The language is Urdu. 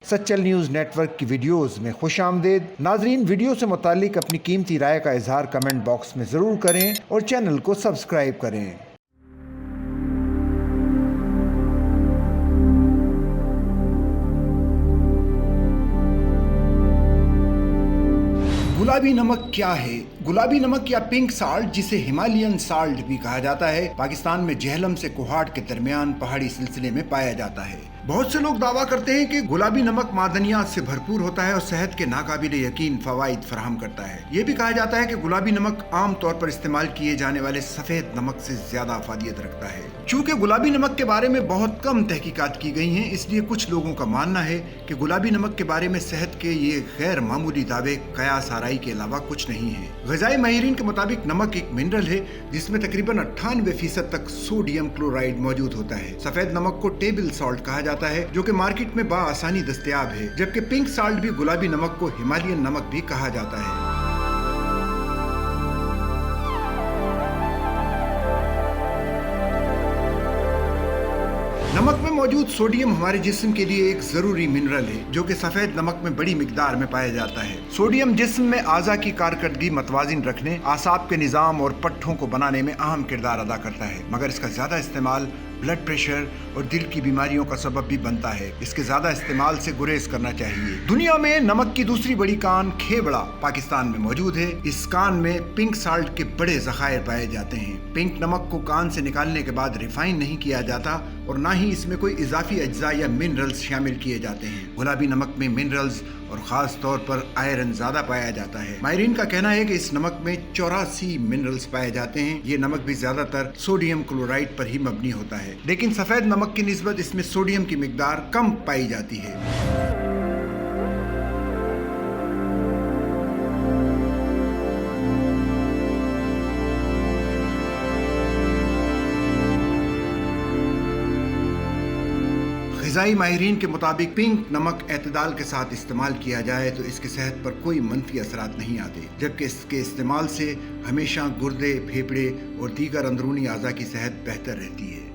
سچل نیوز نیٹ ورک کی ویڈیوز میں خوش آمدید۔ ناظرین، ویڈیو سے متعلق اپنی قیمتی رائے کا اظہار کمنٹ باکس میں ضرور کریں اور چینل کو سبسکرائب کریں۔ گلابی نمک کیا ہے؟ گلابی نمک یا پنک سالٹ، جسے ہمالین سالٹ بھی کہا جاتا ہے، پاکستان میں جہلم سے کوہاٹ کے درمیان پہاڑی سلسلے میں پایا جاتا ہے۔ بہت سے لوگ دعویٰ کرتے ہیں کہ گلابی نمک معدنیات سے بھرپور ہوتا ہے اور صحت کے ناقابل یقین فوائد فراہم کرتا ہے۔ یہ بھی کہا جاتا ہے کہ گلابی نمک عام طور پر استعمال کیے جانے والے سفید نمک سے زیادہ افادیت رکھتا ہے۔ چونکہ گلابی نمک کے بارے میں بہت کم تحقیقات کی گئی ہیں، اس لیے کچھ لوگوں کا ماننا ہے کہ گلابی نمک کے بارے میں صحت کے یہ غیر معمولی دعوے قیاس آرائی کے علاوہ کچھ نہیں ہیں۔ غذائی ماہرین کے مطابق نمک ایک منرل ہے جس میں تقریباً 98% تک سوڈیم کلورائڈ موجود ہوتا ہے۔ سفید نمک کو ٹیبل سالٹ کہا جاتا ہے، جو کہ مارکیٹ میں بآسانی دستیاب ہے، جبکہ پنک سالٹ بھی گلابی نمک کو ہمالین نمک بھی کہا جاتا ہے۔ نمک میں موجود سوڈیم ہمارے جسم کے لیے ایک ضروری منرل ہے، جو کہ سفید نمک میں بڑی مقدار میں پایا جاتا ہے۔ سوڈیم جسم میں اعضاء کی کارکردگی متوازن رکھنے، اعصاب کے نظام اور پٹھوں کو بنانے میں اہم کردار ادا کرتا ہے، مگر اس کا زیادہ استعمال بلڈ پریشر اور دل کی بیماریوں کا سبب بھی بنتا ہے۔ اس کے زیادہ استعمال سے گریز کرنا چاہیے۔ دنیا میں نمک کی دوسری بڑی کان کھیبڑا پاکستان میں موجود ہے۔ اس کان میں پنک سالٹ کے بڑے ذخائر پائے جاتے ہیں۔ پنک نمک کو کان سے نکالنے کے بعد ریفائن نہیں کیا جاتا اور نہ ہی اس میں کوئی اضافی اجزاء یا منرلز شامل کیے جاتے ہیں۔ گلابی نمک میں منرلز اور خاص طور پر آئرن زیادہ پایا جاتا ہے۔ ماہرین کا کہنا ہے کہ اس نمک میں 84 منرلز پائے جاتے ہیں۔ یہ نمک بھی زیادہ تر سوڈیم کلورائڈ پر ہی مبنی ہوتا ہے، لیکن سفید نمک کی نسبت اس میں سوڈیم کی مقدار کم پائی جاتی ہے۔ غذائی ماہرین کے مطابق پنک نمک اعتدال کے ساتھ استعمال کیا جائے تو اس کے صحت پر کوئی منفی اثرات نہیں آتے، جبکہ اس کے استعمال سے ہمیشہ گردے، پھیپھڑے اور دیگر اندرونی اعضاء کی صحت بہتر رہتی ہے۔